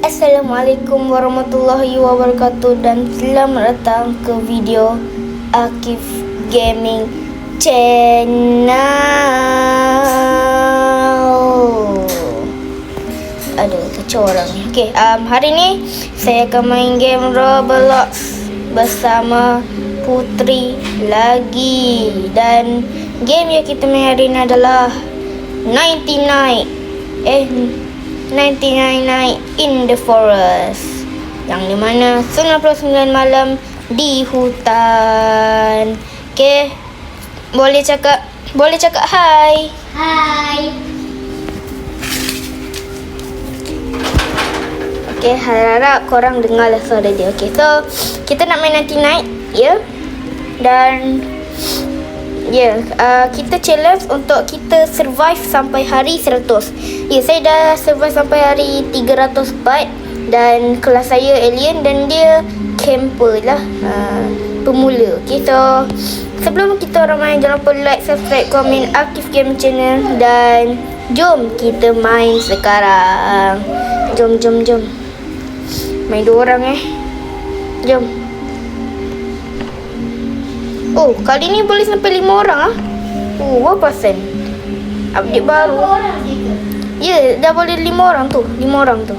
Assalamualaikum warahmatullahi wabarakatuh dan selamat datang ke video Akif Gaming Channel. Aduh, kacau orang ni. Okay, hari ni saya akan main game Roblox bersama Putri lagi. Dan game yang kita main hari ni adalah 99 Night in the Forest, yang dimana 99 malam di hutan. Okay, boleh cakap hai. Hai. Okay, harap korang dengar lah suara dia. Okay, so kita nak main 99 night, ya. Dan kita challenge untuk kita survive sampai hari 100. Saya dah survive sampai hari 304. Dan kelas saya alien dan dia camper lah, pemula. Okay, so sebelum kita orang main, jangan lupa like, subscribe, komen Akif Game Channel. Dan jom kita main sekarang. Jom main 2 orang Jom. Oh, kali ni boleh sampai 5 orang berapa sen? Update baru. Ya, dah boleh 5 orang tu. 5 orang tu.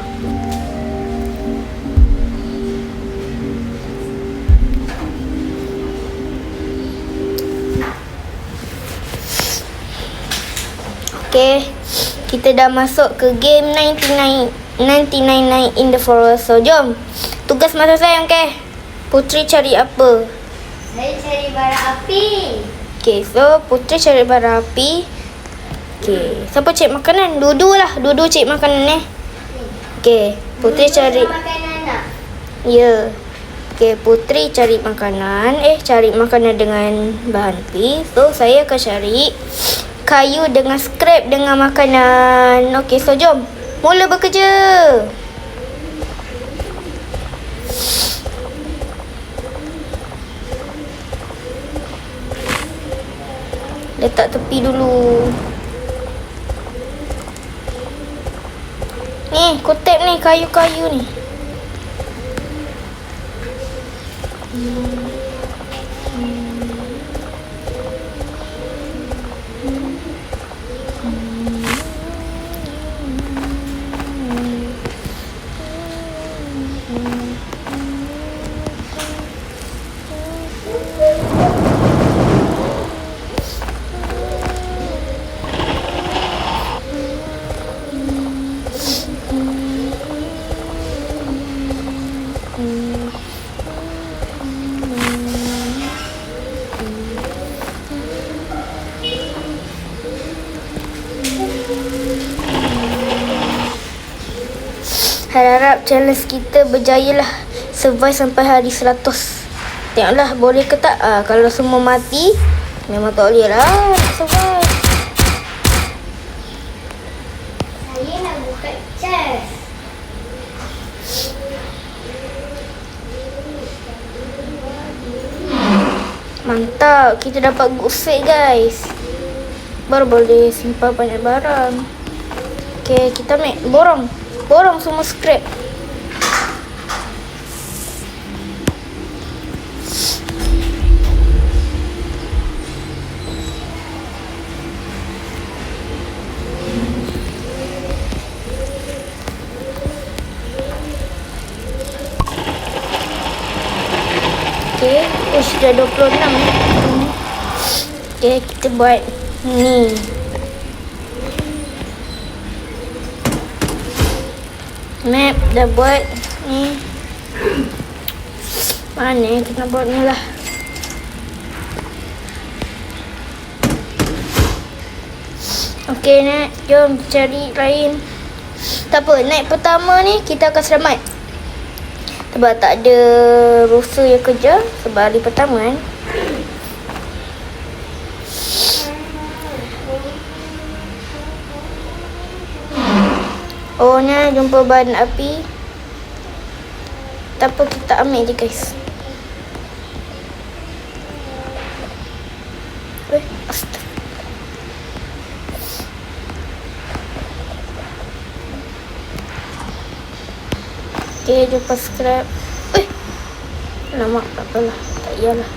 Okay, kita dah masuk ke game 99 Night in the Forest. So, jom. Tugas masa saya, Putri cari apa? Saya cari bara api. Okay, so Putri cari bara api. Okay, siapa cari makanan? Dua-dua cari makanan Okay, Putri cari Makanan nak. Ya. Okay, Putri cari makanan. Cari makanan dengan bahan api. So, saya akan cari kayu dengan scrap dengan makanan. Okay, so jom. Mula bekerja. Letak tepi dulu. Ni, kutip ni, kayu-kayu ni. Harap challenge kita berjaya lah, survive sampai hari 100. Tengoklah boleh ke tak. Kalau semua mati, memang tak boleh lah nak survive. Saya nak buka chest. Mantap, kita dapat good set guys. Baru boleh simpan banyak barang. Okay, kita ambil borong semua scrap. Okay, sudah 26. Okay, kita buat ni. Map dah buat ni. Mana kita buat ni lah. Okay, jom cari lain. Tak apa, naik pertama ni kita akan selamat. Sebab tak ada rusa yang kerja sebab hari pertama Oh, ni jumpa bahan api. Tak apa, kita ambil je guys. Astaga. Okay, jumpa subscribe. Lama tak apalah. Tak iyalah.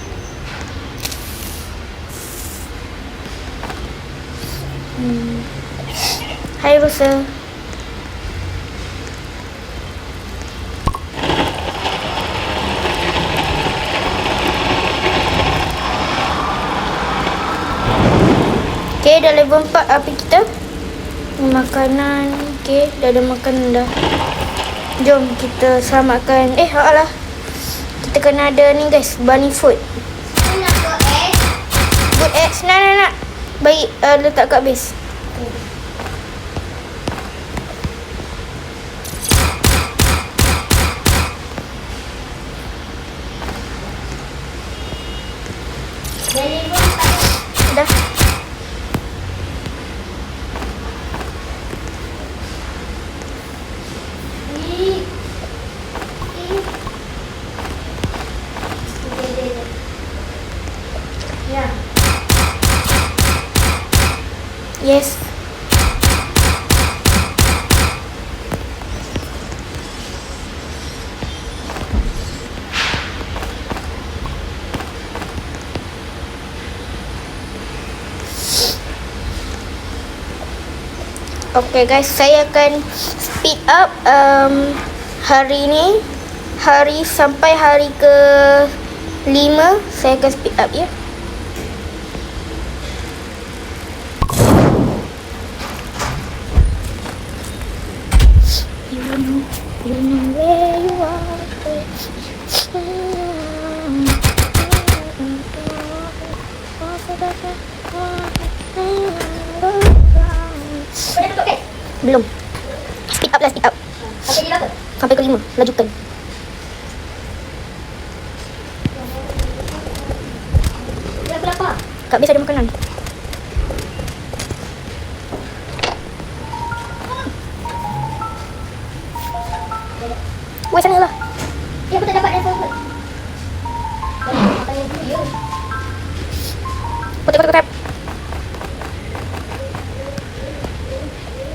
Hai Rosa. Okay, dah level 4 api kita. Makanan. Okay, dah ada makanan dah. Jom kita selamatkan. Alah. Kita kena ada ni guys, bunny food. Nak buat Good eggs. Nak. Baik, letak kat base. Dari pun Dah. Ya. Yes. Okay guys, saya akan speed up hari ni. Sampai hari ke 5 saya akan speed up ya. You know where you are. Dah tutup kan? Belum. Speed up lah, speed up. Sampai di berapa? Sampai ke 5, lajukan. Dah berapa? Kat base ada makanan. Weh, sana lah. Aku tak dapat level ke? Makan yang dulu ya. Kotap.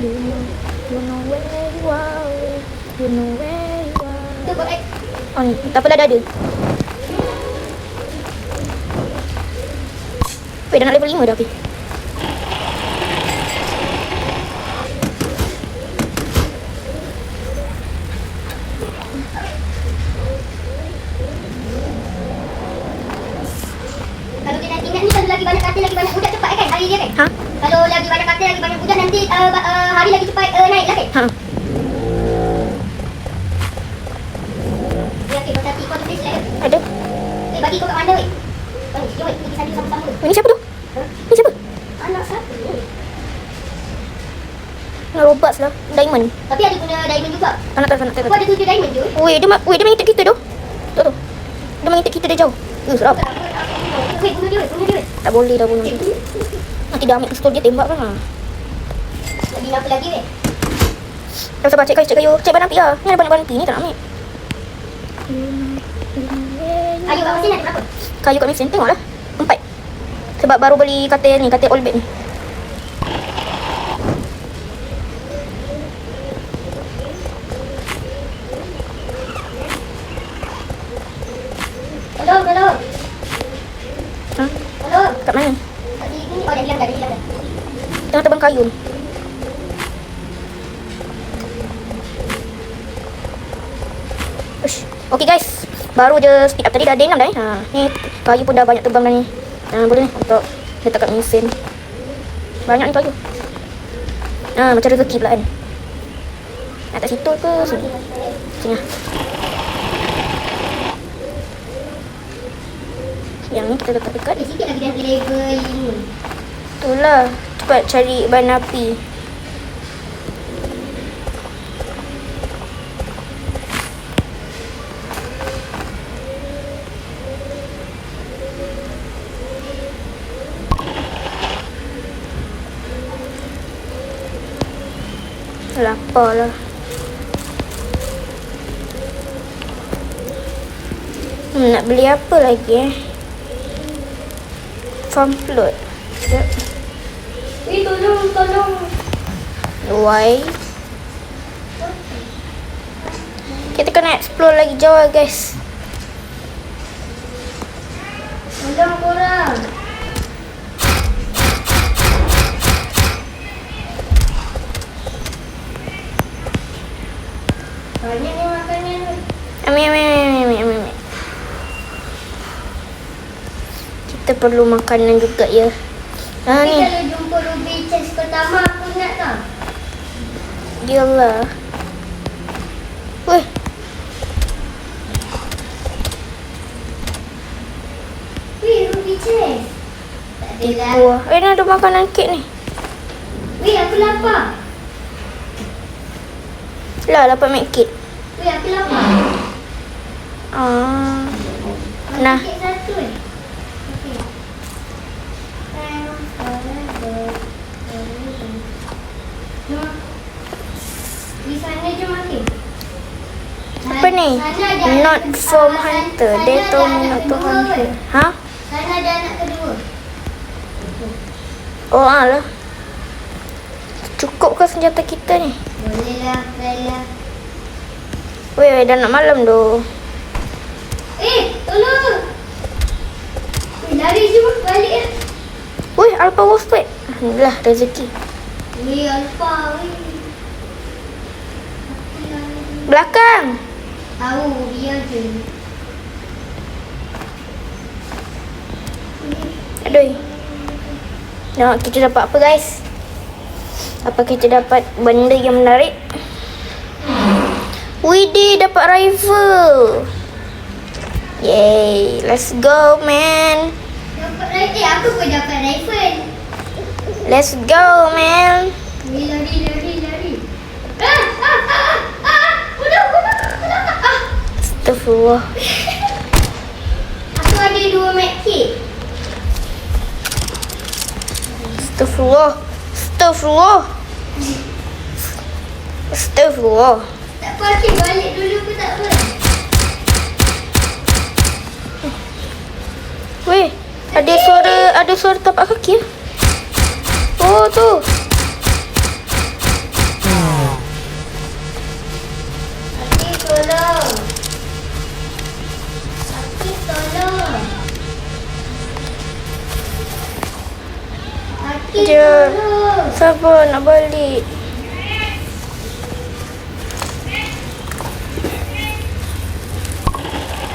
You know where you are. You know where you are. Tu buat egg. Oh ni, tak apalah dah ada. Weh, dah nak level 5 dah api. Kalau dia nak ingat ni, kalau lagi banyak katil, lagi banyak budak cepat kan hari dia kan? Ha? Kalau lagi banyak katil, lagi banyak budak nanti hari lagi cepat naik lah kan? Ha. Ya, okay, pasal kau tu face like Ada. bagi kau kat mana weh? Mana? Jom weh, pergi sana sama-sama. Ini siapa tu? Ha? Ni siapa? Anak siapa ni? Nak robots lah. Diamond. Tapi ada guna diamond juga. Tak nak. Kau ada 7 diamond je. Weh, dia main kita tu. Tu. Dia main kita dia jauh. Serap. Weh, bunuh dia weh. Tak boleh dah bunuh dia. Nanti dah ambil pistol dia tembak kan. Lagi apa lagi weh? Dah sabar, cek kayu. Cek ban api lah. Ni ada banyak api ni tak nak ambil. Kayu kat mesin ada berapa? Kayu kat mesin tengoklah. 4. Sebab baru beli katil ni, katil all bed ni. Tolong. Ha? Tolong. Kat mana? Kat sini. Oh, dah hilang dah. Tengah tebang kayu. Ush. Okay guys, baru je speed up tadi dah ada 6 dah ni kayu pun dah banyak tebang dah ni. Boleh ni untuk letak kat mesin. Banyak ni kayu. Macam rezeki pula kan. Nak kat situ ke sini? Sini lah. Yang ni kita letak dekat. Sikit lagi dah level 5. Itulah, cepat cari ban api. Lapar lah. Nak beli apa lagi Farm float. Sekejap. Tolong. Why? Kita nak explore lagi jauh lah, guys. Tolong korang. Banyak ni makanan. Ambil. Kita perlu makanan juga ya. Tapi Ni. kalau jumpa Ruby chest pertama, aku nak tak? Yalah. Weh, Wih, Ruby chest. Tak adalah. buah. Ni ada makanan kek ni. Wih, aku lapar. Lah, dapat medkit. Wih, aku lapar. Ah. Aku Nah. sikit satu Okey. Di sana je makin. Apa ni? Not from hunter. Dia tahu not to hunter. Ha? Sana ada anak kedua. Oh, lah. Cukup ke senjata kita ni? Boleh lah, Bella. Weh, dah nak malam doh. Tolong. Lari je balik lah. Weh, Alpha Wolf Pack. Alhamdulillah, rezeki. Alfa, Belakang. tahu dia je. Aduh. Nak kita dapat apa, guys? Apa kita dapat benda yang menarik? Widih, dapat rifle. Yay, let's go, man. Dapat aku pun dapat rifle. Let's go, man. Lari. Udah. Astagfirullah. Aku ada 2 medkit. Astagfirullah. Tak apa, Akif balik dulu pun tak apa. Weh, ada suara tapak kaki ya? Oh, tu. Akif tolong. Akif Je. tolong. Sabar nak balik.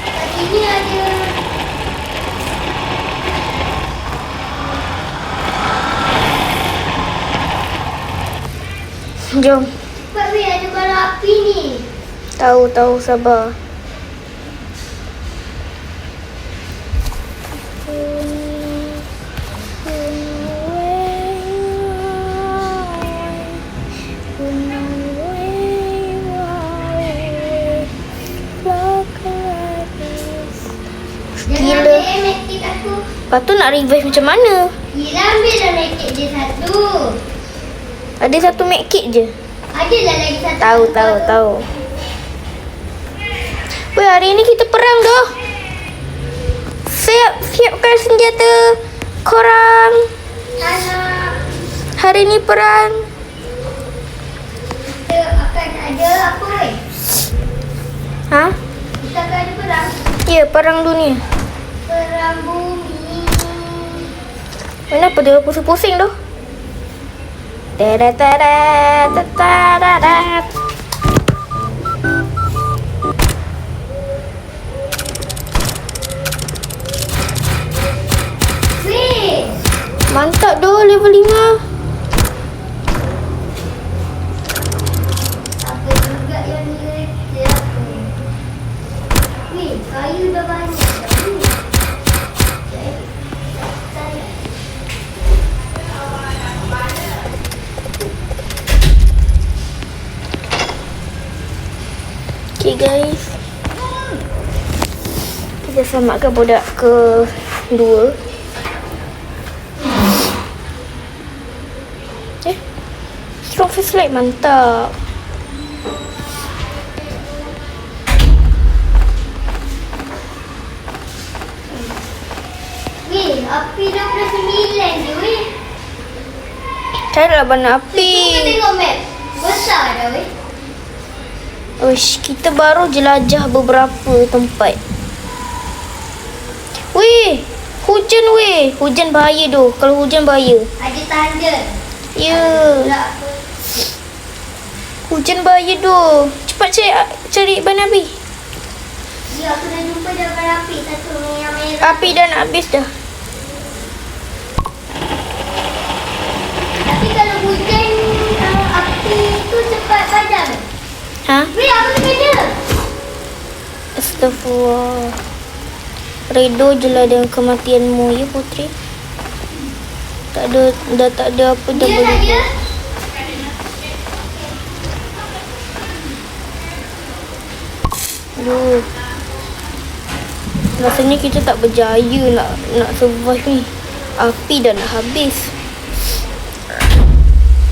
Kat sini ada. Jom. Cepat weh, ada bara api ni. Tahu, sabar. Jangan Gila. ambil medkit aku. Lepas tu nak revive macam mana? Gila, ambil dah medkit dia satu. Ada satu medkit je. Adalah lagi satu. Tahu. Weh, hari ni kita perang doh. Siapkan senjata korang. Anak. Hari ni perang. Kita akan ada apa weh? Ha? Kita akan ada perang. Ya, perang dunia. Perang bumi. Kenapa dia pusing-pusing doh? Tada. Weh. Mantap doh level 5. Apa juga yang nilai aku. Weh, kayu dah banyak. Okay guys, kita selamatkan budak kedua. Strong flashlight mantap. Weh, api 29 je weh. Carilah bana api. Cuba tengok map. Besar dah weh. Uish, kita baru jelajah beberapa tempat. Weh, hujan weh. Hujan bahaya tu. Kalau hujan bahaya. Ada tanda. Ya. Pula apa? Hujan bahaya tu. Cepat cari Ban Abi. Ya, aku dah jumpa dah berapi. Satu yang merah. Api dah nak habis dah. Tapi kalau hujan, api tu cepat padam. Ha? Weh, apa tu benda? Astagfirullah. Redo je lah dengan kematianmu ya Putri. Tak ada, dah tak ada apa dah Dia boleh tak dia? buat. Aduh. Rasanya kita tak berjaya nak survive ni. Api dah nak habis.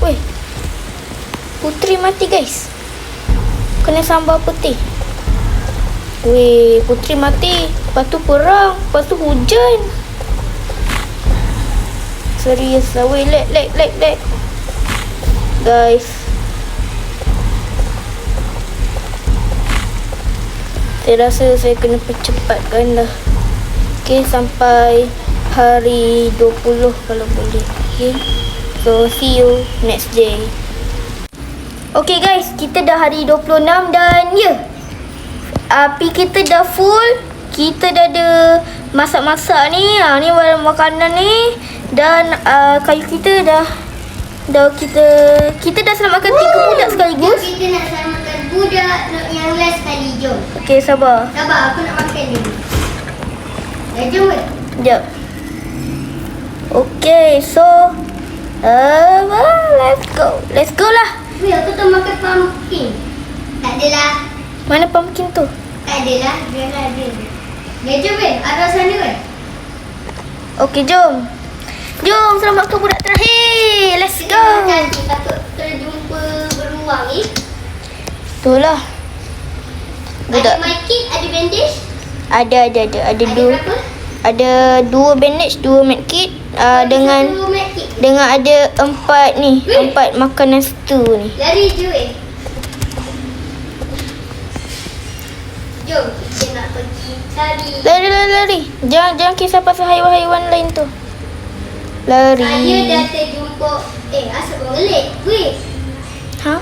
Weh. Putri mati guys. Kena sambar putih. Weh, Putri mati. Lepas tu perang. Lepas tu hujan. Serius lah. Weh, lag. Guys. Saya rasa saya kena percepatkan lah. Okay, sampai hari 20 kalau boleh. Okay. So, see you next day. Okay guys, kita dah hari 26 dan api kita dah full. Kita dah ada masak-masak ni. Ni barang makanan ni. Dan kayu kita dah kita dah selamatkan 3 budak sekaligus. Kita nak selamatkan budak yang last kali. Jom. Okay, sabar. Sabar, aku nak makan dulu. Jom weh. Sekejap. Okay, so let's go lah. Weh, aku tak makan pumpkin. Tak adalah. Mana pumpkin tu? Tak adalah. Dia lah ada. Jom weh. Arah sana weh. Okay, jom. Jom selamatkan budak terakhir. Let's go. Nanti takut terjumpa beruang ni. Itulah. Ada my kit, ada bandage. Ada Ada dua. berapa? Ada 2 bandage, 2 medkit dengan Satu med kit. dengan ada 4 ni, 4 makanan stew ni. Lari je weh. Jom, kita nak pergi cari. Lari. Jangan kisah pasal haiwan-haiwan lain tu. Lari. Saya dah terjumpa. Asal kau ngelik? Weh. Ha?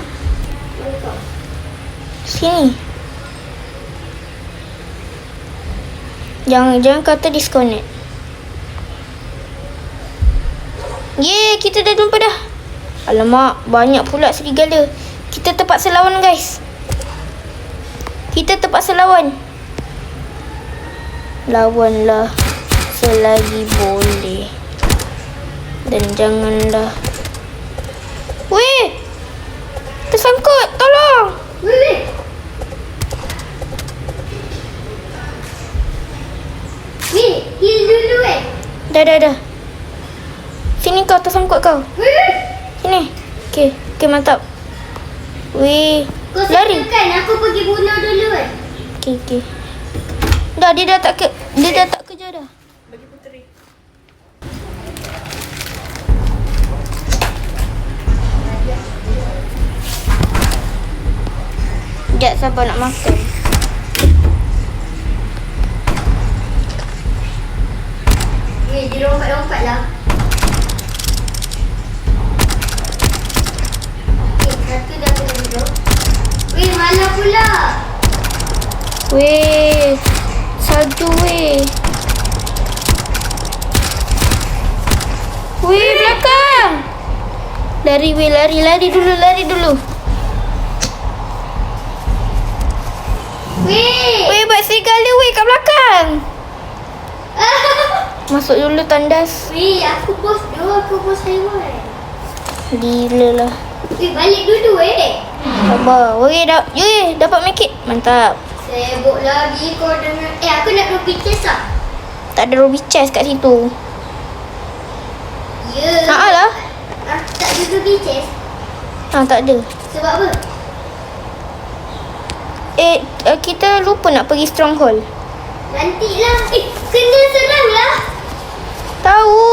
Mana kau? Sini. Jangan kata disconnect. Yeay, kita dah jumpa dah. Alamak, banyak pula serigala. Kita terpaksa lawan guys. Kita terpaksa lawan. Lawanlah selagi boleh. Dan janganlah. Weh! Tersangkut, tolong. Weh. Weh, heal dulu weh. Dah. Sini kau, tersangkut kau. Weh. Sini. Okay, mantap. Weh, Kau lari. settlekan, aku pergi bunuh dulu weh. Okay. Dah, dia dah tak kerja dah. Bagi Puteri. Sekejap, sabar nak makan. Weh, dia lompat-lompat lah. Satu dah kena duduk. Weh, malah pula. Weh, salju weh. Weh, belakang. Lari weh, lari dulu. Weh. Weh, buat serigala weh kat belakang. Masuk dulu tandas. Weh, aku bos haiwan. Gila lah. Weh, balik dulu weh. Sabar. Weh, dapat make it. Mantap. Sibuk lagi kau dengan... aku nak ruby chest lah. Tak ada ruby chest kat situ. Ya. Haa lah. Tak ada ruby chest. Tak ada. Sebab apa? Kita lupa nak pergi stronghold. Nantilah. Kena serang lah. Tahu.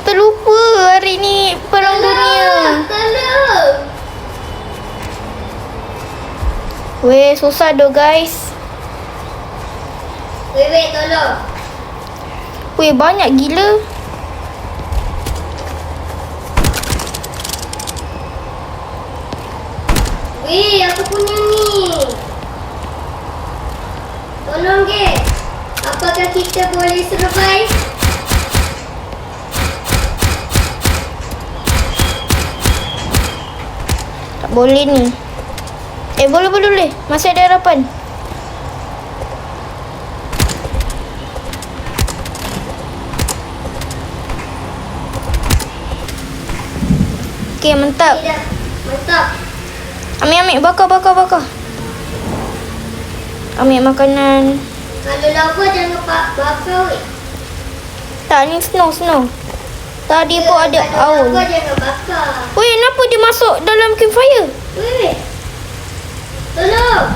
Terlupa hari ni perang dunia. Tolong. Weh, susah doh guys. Weh, tolong. Weh, banyak gila. Weh, aku punya ni. Tolong ke? Apakah kita boleh survive? Tak boleh ni. Boleh. Masih ada harapan. Okey, mantap. Tidak. Mantap. Ambil. Bakar. Ambil makanan. Kalau lava jangan bakar weh. Tak, ni snow. Tadi pun ada Kalau aun. lava jangan bakar. Weh, kenapa dia masuk dalam campfire? Weh. Tolong.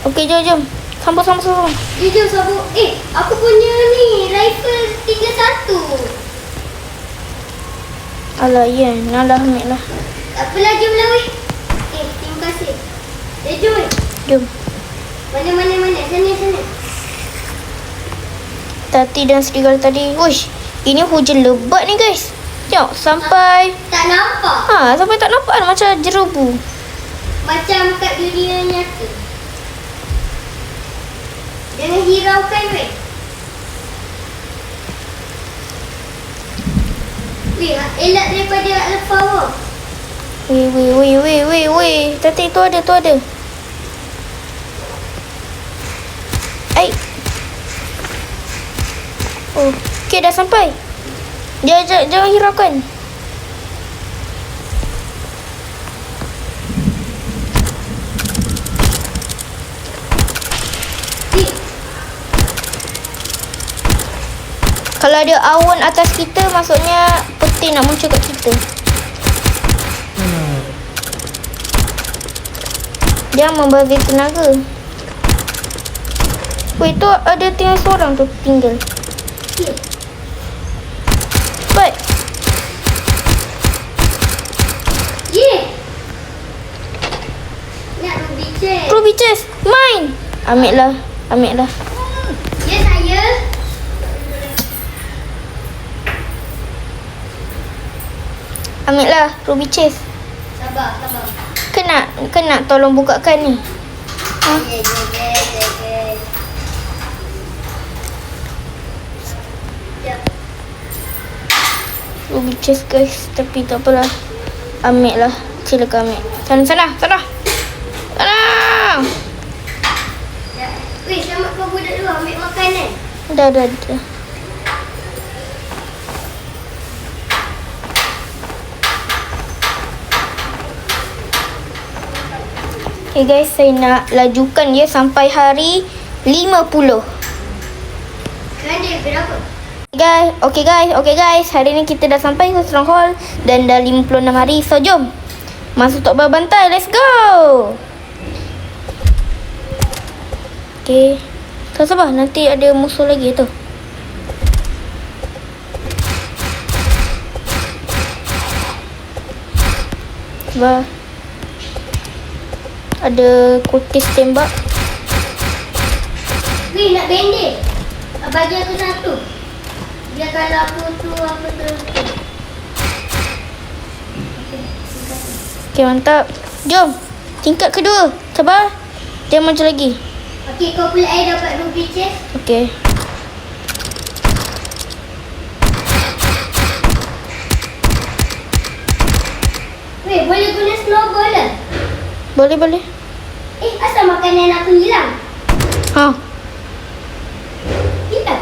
Okey, jom. Sambung. Jujur sabuk. Aku punya ni rifle 31. Alah, ya. Nalah, ambil lah. Tak apalah, jomlah weh. Terima kasih. Jom weh. Jom. Mana. Sana. Tati dan serigala tadi. Uish, ini hujan lebat ni guys. Tengok, sampai... Tak nampak. Sampai tak nampak kan, macam jerubu. Macam kat dunia nyata. Jangan hiraukan weh. Weh, elak daripada alfa wah. Weh. Tati, tu ada. Ai. Oh, okey dah sampai. Jangan hiraukan. Kalau ada awan atas kita, maksudnya peti nak muncul kat kita. Dia membagi tenaga. Weh, tu ada tinggal seorang tu tinggal. Baik. Nak ruby chest. Ruby chest. Mine. Ambil lah. Ya saya. Ambil lah ruby chest. Sabar. Kena tolong bukakan ni. Ya. Ya. Ruby chest guys. Tapi tak apalah. Ambil lah. Silakan ambil. Sana. Ya. Weh, selamat kau budak dulu ambil makanan. Dah. Okay guys, saya nak lajukan dia sampai hari 50. Sekarang dia berapa? Okay guys, hari ni kita dah sampai ke Stronghold dan dah 56 hari. So jom masuk untuk berbantai. Let's go. Okay, sabar, nanti ada musuh lagi tu. Sabar. Ada kultis tembak. Weh, nak bandit. Bagi aku satu. Biar kalau aku terus. Okay, mantap. Jom. Tingkat kedua. Sabar. Dia maju lagi. Okey, kau pula dapat ruby chest. Okay. Weh, boleh guna snowball lah. Boleh. Asal makanan aku hilang? Hilang?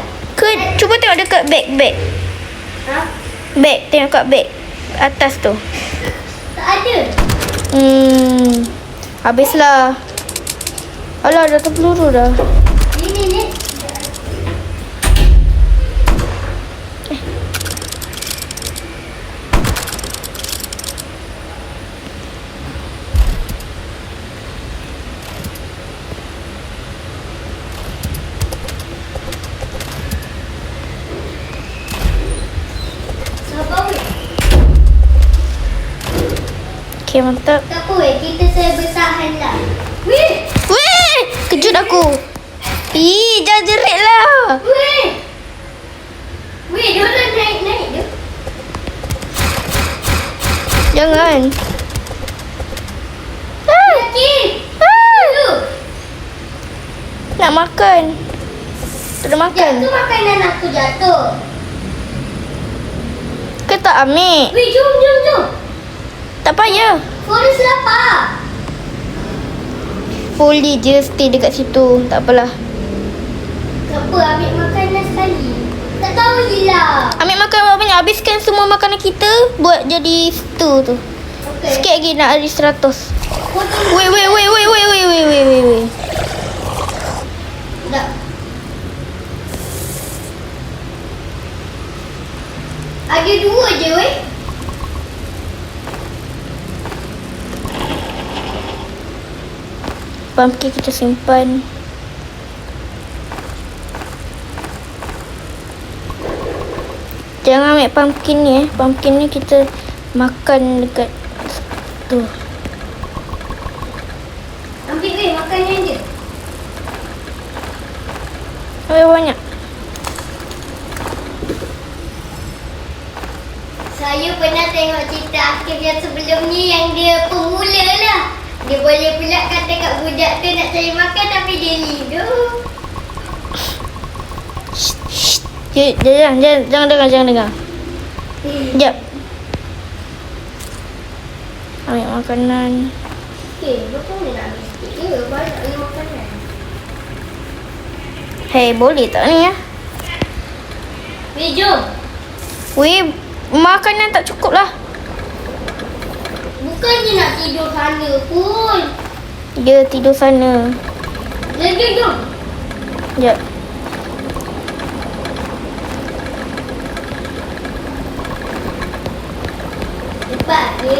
Cuba tengok dekat bag. Ha? Bag, tengok kat bag. Atas tu. Tak ada. Habislah. Alah, dah terpeluru dah. Ni. Okay, Okay, mantap. Tak apa weh, kita saya bertahan lah. Weh! Weh! Kejut aku. Ih, jangan jerit lah. Weh! Weh, diorang naik-naik je. Jangan. Yakin? Dulu. Nak makan. Tak ada makan. Jatuh makanan aku jatuh. Ke tak ambil? Weh, jom. Tak payah. Forest lapar. Boleh je stay dekat situ. Tak apalah. Tak apa, ambil makanan sekali. Tak tahu hilang. Ambil makan banyak. Habiskan semua makanan kita. Buat jadi stew tu. Okey. Sikit lagi nak ada 100. Potong. Weh. Tak. Ada 2 je weh. Pumpkin kita simpan. Jangan ambil pumpkin ni Pumpkin ni kita makan dekat tu. Ambil weh, makanan je. Ambil banyak. Saya pernah tengok cerita Akif yang sebelum ni yang dia pemula lah. Dia boleh pula kata kat budak tu nak cari makan tapi dia hidup. Jangan dengar. Sekejap. Ambil makanan. Okay, macam mana nak ambil sikit je? Banyak lagi makanan. Hey, boleh tak ni ya? Weh, jom. Weh, makanan tak cukup lah. Bukannya nak tidur sana pun. Dia tidur sana. Jom. Sekejap. Cepat je.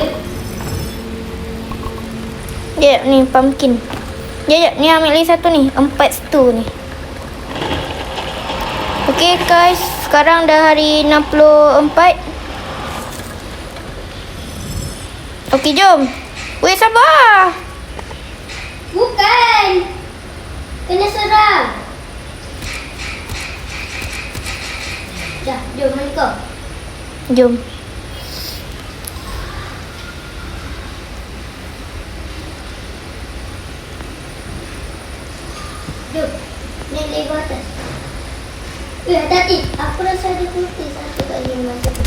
Sekejap ni pumpkin. Sekejap ni ambil lagi satu ni. 4 stew ni. Okay guys, sekarang dah hari 64. Okay, jom. Weh, sabar. Bukan. Kena serang. Dah, jom mana kau? Jom. Jom. Naik lebar atas. Hati-hati. Aku rasa ada putih satu kat sini masa tu.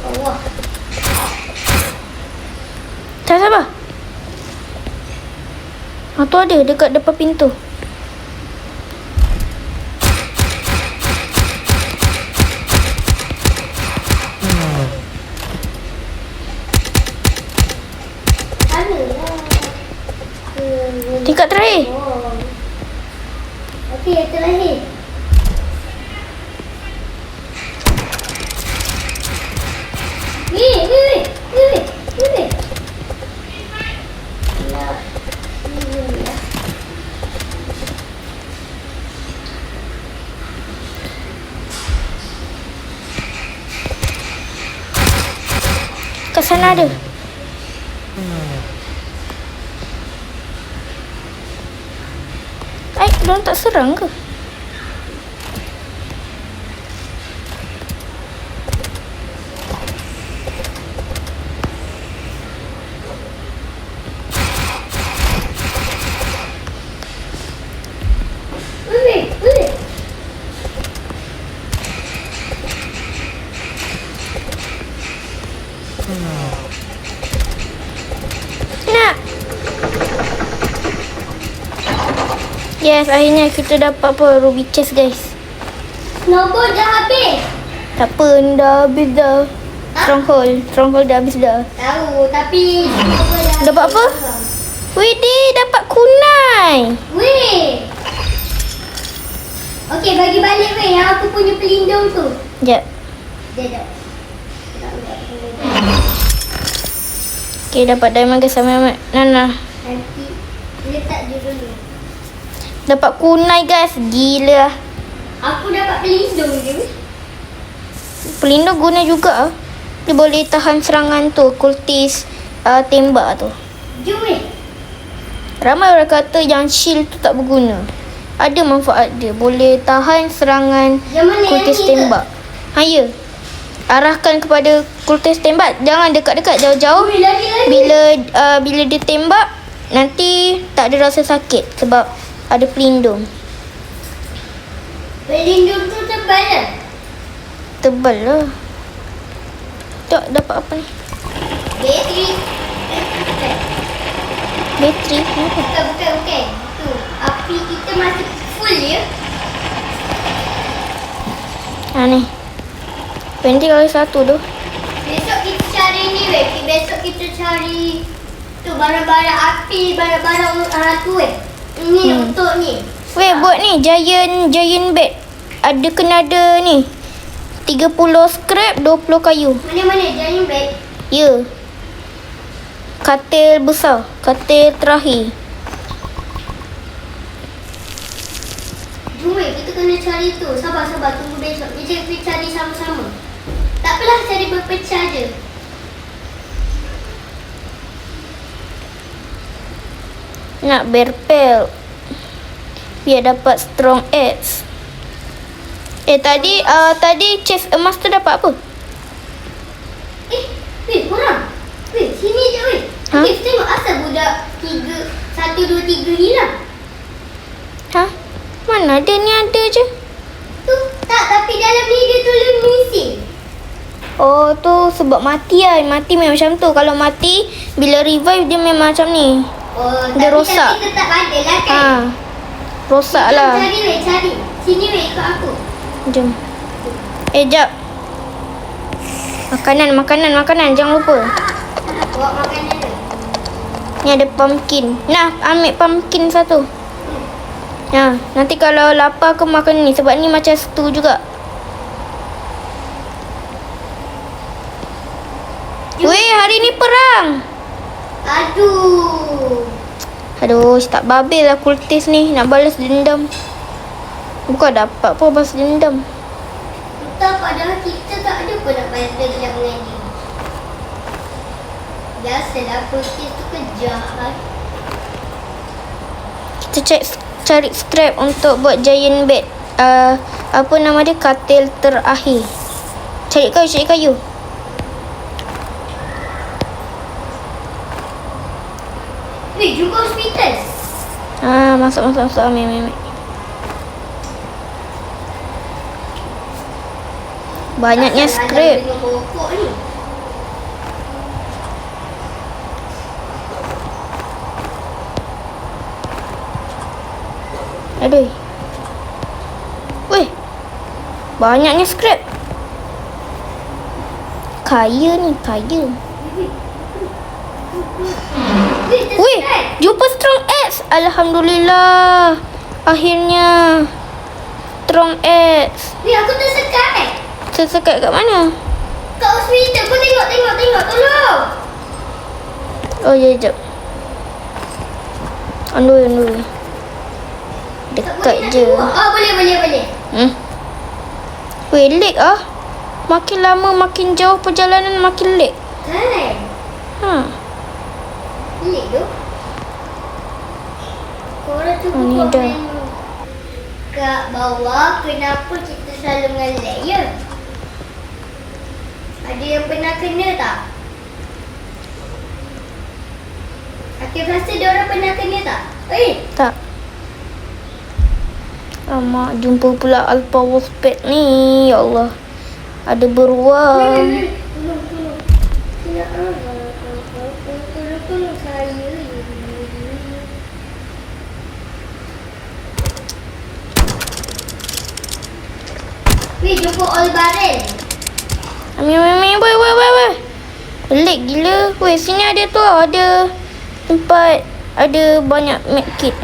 Allah. Sabar. Tu ada dekat depan pintu. Sana lah. Tingkat terakhir. Oh. Okey, yang terakhir. Weh. Kat sana ada. Diorang tak serang ke? Weh. Nak. Yes, akhirnya kita dapat apa? Ruby chest, guys. Snowball dah habis. Tak apa, dah habis dah. Stronghold dah habis dah. Tahu, tapi Dapat apa? Widih, dapat kunai. Weh. Okey, bagi balik weh yang aku punya pelindung tu. Sekejap. Dia. Okay, dapat diamond ke sama Nana. Nanti letak je dulu. Dapat kunai, guys. Gila. Aku dapat pelindung je. Pelindung guna juga. Dia boleh tahan serangan tu. Kultis. tembak tu. Jom weh. Ramai orang kata yang shield tu tak berguna. Ada manfaat dia. Boleh tahan serangan Yang mana kultis yang ni ke? tembak. Ya. Arahkan kepada kultis tembak. Jangan dekat-dekat, jauh-jauh. Weh, lagi. Bila dia tembak, nanti tak ada rasa sakit sebab ada pelindung. Pelindung tu tebal lah. Tebal lah. Tak dapat apa ni? Bateri. Bateri. Kenapa? Bukan. Tu, api kita masih full ya. Ni. Nanti kali satu tu. Besok kita cari ni weh. Besok kita cari tu barang-barang api, barang-barang tu weh. Ni untuk ni. Weh, buat ni giant bed. Kena ada ni. 30 scrap, 20 kayu. Mana-mana giant bed. Ya. Katil besar. Katil terakhir. Jom weh, kita kena cari tu. Sabar, tunggu besok. Kita cari sama-sama. Tak apalah, cari berpecah je. Nak berpel. Biar dapat strong edge. Tadi chest emas tu dapat apa? Weh, korang. Weh, sini je weh. Ha? Okay, tengok asal budak 1, 2, 3 hilang. Mana ada ni, ada je. Tu, tak, tapi dalam ni dia tulis missing. Oh, tu sebab mati lah. Mati memang macam tu. Kalau mati, bila revive dia memang macam ni. Oh, Dia tapi rosak. tetap ada lah kan. Rosak Jom lah. cari weh, cari. Sini weh, ikut aku. Jom. Jap. Makanan. Jangan lupa. Bawa makanan tu. Ni ada pumpkin. Nah, ambil pumpkin satu. Nanti kalau lapar kau makan ni. Sebab ni macam stew juga. Weh, hari ni perang. Aduh, tak babil lah kultis ni. Nak balas dendam. Bukan dapat pun balas dendam. Entah, padahal kita tak ada pun nak bayar dendam dengan dia. Biasalah, kultis tu kejam. Kita cari scrap untuk buat giant bed. Apa nama dia? Katil terakhir. Cari kayu. Weh, jumpa hospital. Masuk. Ambil. Banyaknya Asal scrap. ada dengan pokok ni. Aduh. Weh. Banyaknya scrap. Kaya ni. Weh, jumpa strong edge. Alhamdulillah. Akhirnya. Strong edge. Weh, aku tersekat. Tersekat kat mana? Kat hospital. Kau tengok. Tolong. Oh, jap. Andoi. Dekat je. Boleh. Weh, lag ah. Makin lama makin jauh perjalanan makin lag. Kan? Pelik tu. Korang cuba Ni dah. komen kat bawah kenapa kita selalu nge-lag ya? Ada yang pernah kena tak? Akif rasa diorang pernah kena tak? Tak. Alamak, jumpa pula Alpha Wolfpack ni. Ya Allah. Ada beruang. Tolong saya. Weh, jumpa all barrel. Ambil. Weh. Pelik gila. Weh, sini ada tu. Ada tempat. Ada banyak medkit.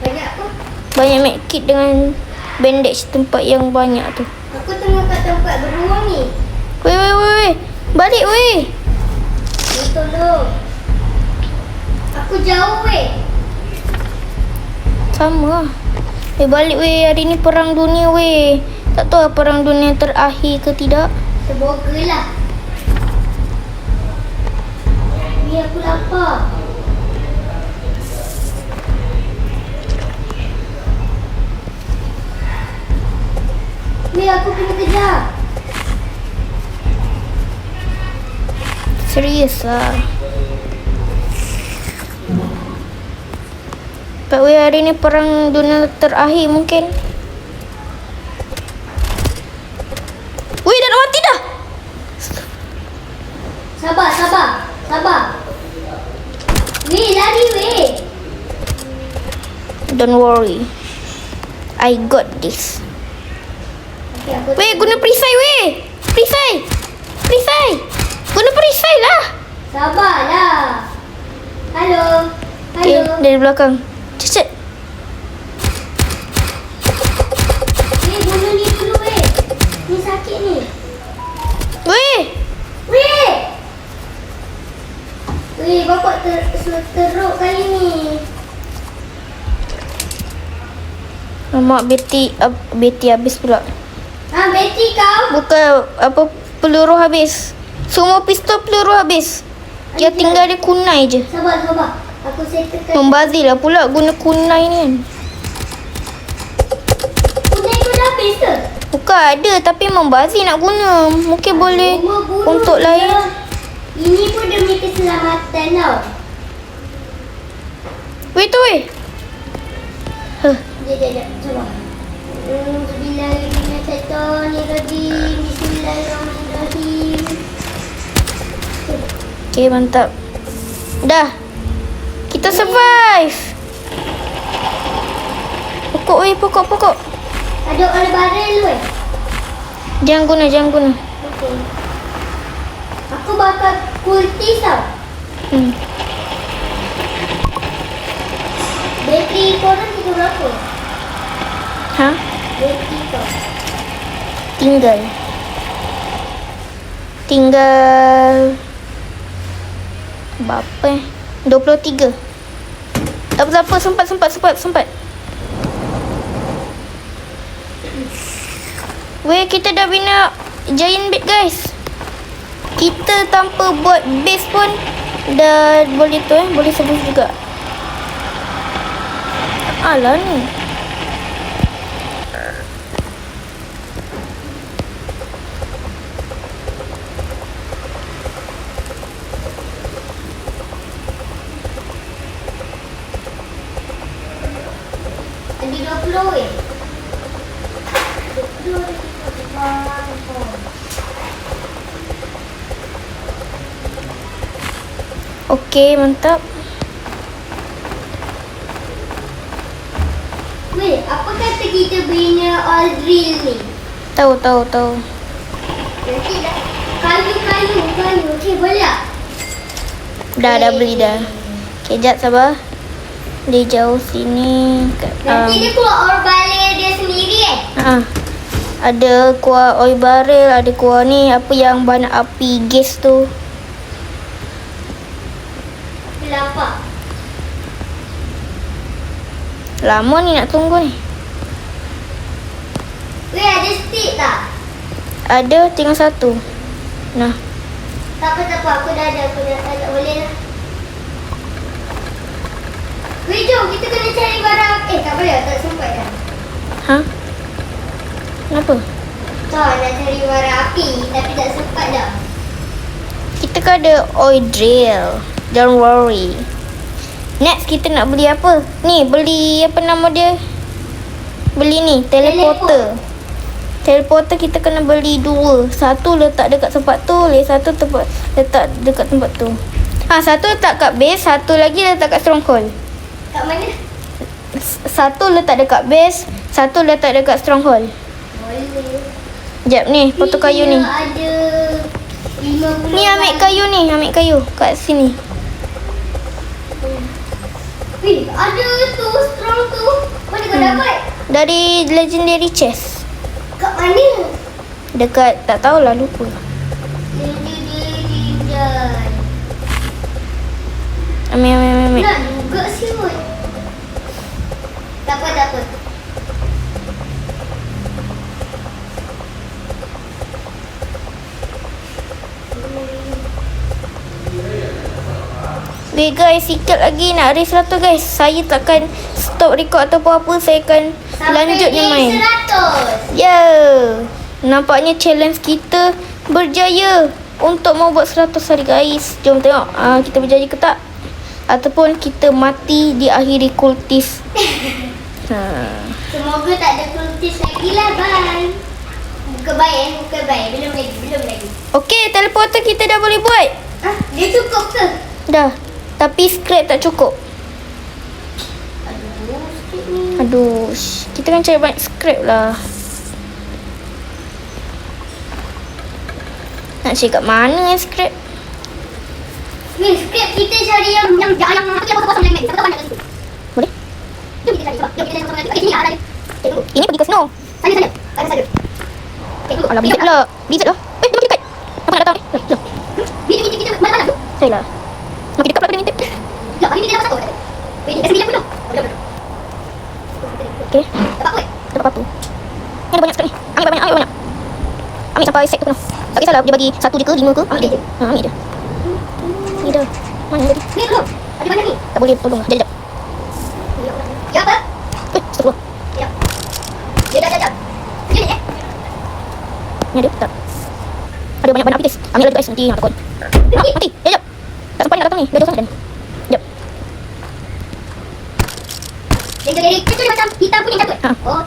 Banyak apa? Banyak medkit dengan bandage tempat yang banyak tu. Aku tengok kat tempat beruang ni. Weh. Balik weh. Weh, tolong. Aku jauh weh. Sama lah. Balik weh. Hari ni perang dunia weh. Tak tahu lah perang dunia terakhir ke tidak. Semoga lah. Ni aku lapar. Ni aku kena kejar. Serius lah. Pak Wei, hari ni perang dunia terakhir mungkin. Wei, dah nak mati dah. Sabar, sabar. Sabar. Weh, lari weh. Don't worry, I got this. Okay, aku Wei, guna perisai wei. Perisai. Perisai. Guna perisai lah. sabarlah. Halo. Okay, Halo. dari belakang. Cepat. Weh, bunuh ni dulu weh. Ni sakit ni. Wei. Weh. Weh, bapak teruk kali ni. Mak Betty habis pula. Ha, Betty kau? Bukan apa, peluru habis. Semua pistol peluru habis. Dia tinggal dia kunai je. Sabar, sabar. Aku settlekan. Membazir lah pula guna kunai ni kan. Kunai kau dah habis ke? Bukan ada, tapi membazir nak guna. Mungkin boleh Rumah bunuh untuk dia. lain. Ini pun demi keselamatan tau. Wait tu weh. Huh. Sekejap. Sabar. Bismillahirrahmanirrahim. Bismillahirrahmanirrahim. Okay, mantap. Dah. Kita survive. Pokok weh, pokok. Ada orang barrel weh. Jangan guna. Okey. Aku bakal kultis tau. Bateri korang kita berapa? Ha? Bateri kau. Tinggal berapa 23. Tak apa, sempat. Weh, kita dah bina giant bed guys. Kita tanpa buat base pun dah boleh tu boleh survive juga. Alah ni. Ada 20 weh. 20 ada 3. Okey, mantap. Weh, apa kata kita bina all drill ni? Tahu. Nanti dah kayu. Okey, boleh tak? Dah beli dah. Okay, jap sabar. Dia jauh sini. Nanti dia keluar all barrel dia sendiri Ada kuah oil barrel, ada kuah ni apa yang banyak api gas tu. Lapar. Lama ni nak tunggu ni. Weh, ada stick tak? Ada, tinggal satu. Nah, Tak apa. Aku dah ada. Tak boleh lah. Weh, jom. Kita kena cari barang. Tak boleh. Tak sempat dah. ha? Kenapa? Tak, nak cari barang api. Tapi tak sempat dah. Kita kan ada oil drill. Don't worry. Next kita nak beli apa? Ni, beli apa nama dia? Beli ni, teleporter. Teleporter kita kena beli 2. Satu letak dekat tempat tu, satu letak dekat tempat tu. Satu letak kat base, satu lagi letak kat stronghold. Kat mana? Satu letak dekat base, satu letak dekat stronghold. Boleh. Jap ni, potong kayu ni. Ada 50. Ni ambil kayu kat sini. Weh, ada tu strong tu. Mana kau dapat? Dari legendary chest. Kat mana? Dekat, tak tahulah, lupa. Ambil. Nak juga siut. Tak apa. Okay guys, sikit lagi nak reach 100 guys. Saya takkan stop record ataupun apa. Saya akan lanjutnya main. 100. Ya, nampaknya challenge kita berjaya untuk membuat 100 hari guys. Jom tengok kita berjaya ke tak, ataupun kita mati diakhiri kultis. Semoga tak ada kultis lagi lah, bye. Buka baik, buka baik. Belum lagi. Okay, teleporter kita dah boleh buat. Dia cukup ke? Dah, tapi scrap tak cukup. Aduh, kita kan cari banyak scrap lah. Nak cari kat mana scrap? Ni skrip kita cari yang kosong yang ni. Kita banyak kat situ. Boleh? Jom kita cari. Jom kita cari. Sini ada. Tengok. Ini pergi ke snow. Sana. Ada saja. Tengok. Alah, blizzard lah. Blizzard lah. Dia makin dekat. Apa nak datang ni? Jom. Kita mana? Saya lah. Makin dekat pula kena minta. Ya, ini dia dapat satu. Wait, dah 90. Okay. Dapat apa? Dapat apa tu? Ni ada banyak scrap ni. Ambil banyak. Ambil sampai set tu penuh. Tak kisahlah dia bagi 1 je ke 5 ke. Ambil je. Ambil je. Ni dah. Mana tadi? Ni belum. Ada banyak ni. Tak boleh tolong lah. Sekejap. Ya apa? Astagfirullah. Ya. Jap. Ni ni. Ni ada? Tak. Ada banyak-banyak api guys. Ambil lagi guys. Nanti nak takut. Mati. Sekejap. Tak sempat ni nak datang ni. Dah jauh sangat dah ni. Sekejap. Jadi kita ni macam hitam kuning satu. Oh.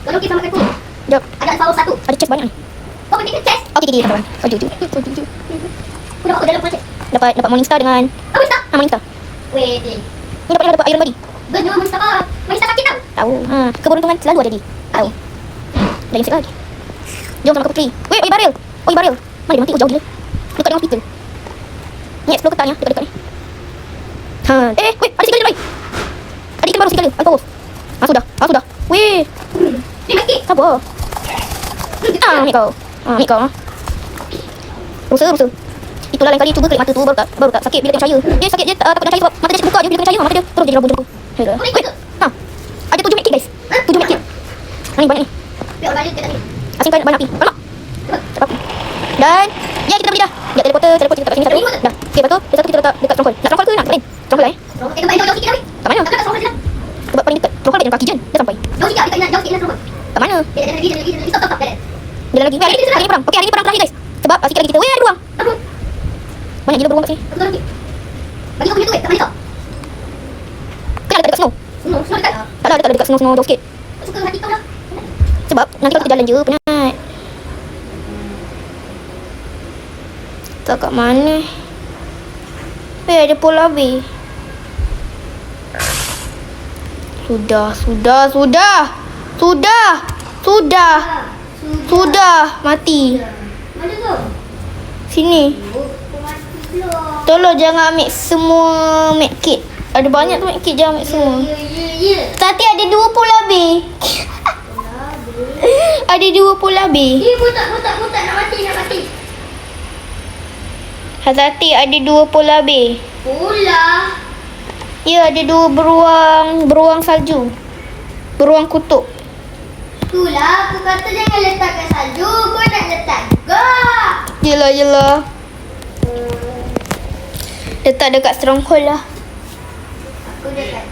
Kalau kita makan kuning. Sekejap. Ada power satu. Ada chest banyak ni. Oh, kita test. Okey, kawan. Tuju. Udah dalam proses. Dapat Morningstar dengan Apa tak? Morningstar. Wait. Ni dapat Iron Body. Benar Mustafa. Mustafa sakit tau. Tahu. Keberuntungan selalu ada di. Tahu. Dah insik lagi. Jom sama Putri. Wait, baril. Baril. Mana dia mati? Jauh gila. Dekat dengan hospital. Ni explore ketaknya dekat ni. Wait, ada segala lagi. Ada ikan baru segala. Alkohol. Sudah. Weh. Ni mati. Sabar. Ambil kau. Ambil kau. Rusa. Itulah lain kali cuba klik mata tu baru tak sakit bila tengok cahaya. Dia sakit dia takut nak cahaya sebab mata dia buka je bila tengok cahaya mata dia terus jadi rabun jengku. Wait. Ada 7 medkit guys. 7 medkit. Ni banyak ni. Biar balik dekat ni. Asingkan banyak api. Alamak. Cepat. Dan ya kita dah boleh dah. Dia teleport kita letak kat sini satu. Dah. Okey betul. Dia satu kita letak dekat stronghold. Nak stronghold ke nak main? Stronghold eh. Kita jauh sikit lagi. Kat mana? Kat stronghold je lah. Sebab paling dekat. Stronghold dia kaki je. Dia sampai. Jauh sikit stronghold. Kat mana? Dia lagi. Stop. Dia lagi. Hari ni perang. Okey, hari ni perang terakhir guys. Sebab sikit lagi kita. Weh, ada beruang. Banyak gila beruang kat sini. Betul lagi. Bagi kau punya tu kat mana kau? Kan dekat snow. Snow dekat. Tak ada dekat snow jauh sikit. Suka hati kau lah. Sebab nanti kalau kita jalan je penat. Tak kat mana? Ada polar bear. Sudah. Mati. Mana tu? Sini. Tolong jangan ambil semua medkit. Ada banyak tu medkit, jangan ambil semua. Ya. Tadi ada 2 polar bear. Ada 2 polar bear. Butak nak mati. Hati-hati, ada 2 polar bear. Pula. Ya, ada 2 beruang salju. Beruang kutub. Itulah aku kata jangan letak kat salju. Kau nak letak juga. Yelah. Letak dekat stronghold lah. Aku dah kata.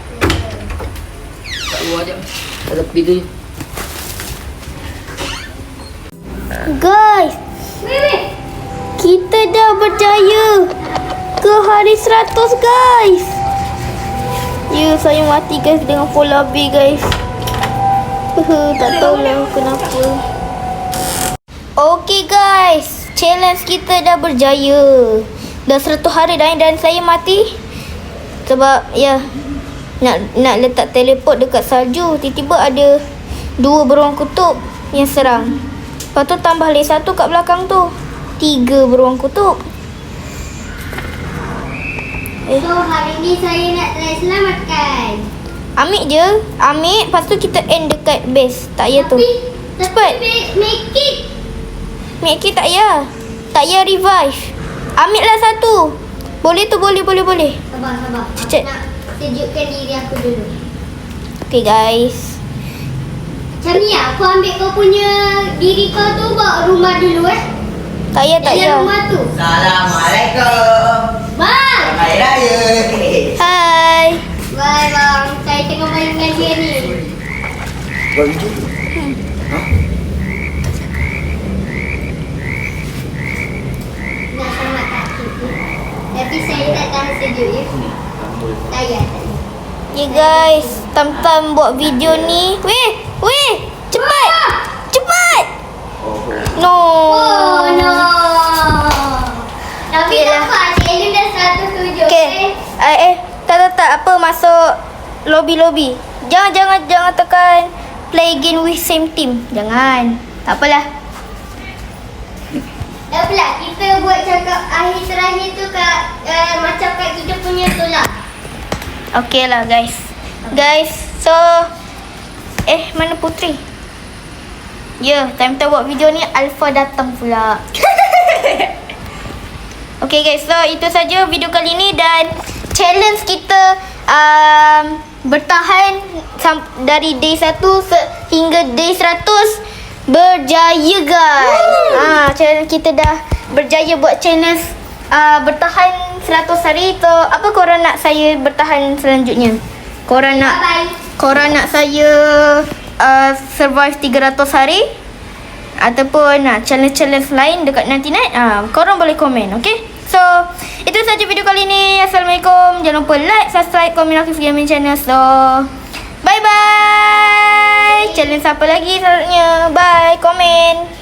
Tak luar je. Tak ada pergi tu. Guys, Wait. kita dah berjaya ke hari 100 guys. Ya, saya mati guys dengan polar bear guys. Tak tahulah kenapa. Okey guys, challenge kita dah berjaya. Dah 100 hari dah dan saya mati sebab ya nak letak teleport dekat salju. Tiba-tiba ada 2 beruang kutub yang serang. Lepas tu tambah lagi 1 kat belakang tu. 3 beruang kutub. So hari ni saya nak try selamatkan. Ambil je. Lepas tu kita end dekat base. Tak payah tu. Cepat. Make it. Make it tak payah. Tak payah revive. Ambil lah 1. Boleh tu, boleh. Sabar. Cek. Nak sejukkan diri aku dulu. Okay guys. Macam ni aku ambil kau punya diri kau tu bawa rumah dulu Tak payah, tak Dalam payah. rumah tu. Assalamualaikum. Bang. Selamat Raya. Hai. Bye bang. Saya tengah main dengan dia ni. Buat video tu? Nak selamat kaki tu. Tapi saya tak tahan sejuk ya. Tak payah. Ya guys, Tam-Tam buat video ni. Weh, cepat. Cepat. No. Oh no. Tapi Okay tak lah. apa. Cik Elin dah 107. Okay. Tak. Apa masuk lobby. Jangan tekan play again with same team. Jangan. Tak apalah. Dah pula kita buat cakap akhir terakhir tu kat macam kat kita punya tu lah. Okay lah guys. Guys, so mana Putri? Ya, time kita buat video ni Alpha datang pula. Okay guys, so itu saja video kali ni dan challenge kita bertahan dari day 1 hingga day 100 berjaya guys. Challenge kita dah berjaya buat challenge bertahan 100 hari. So apa korang nak saya bertahan selanjutnya? Korang nak saya survive 300 hari ataupun challenge-challenge lain dekat nanti korang boleh komen, okay? So itu saja video kali ni. Assalamualaikum. Jangan lupa like, subscribe, komen Hafiz Gaming Channel. So bye bye. Challenge apa lagi selanjutnya? Bye. Komen.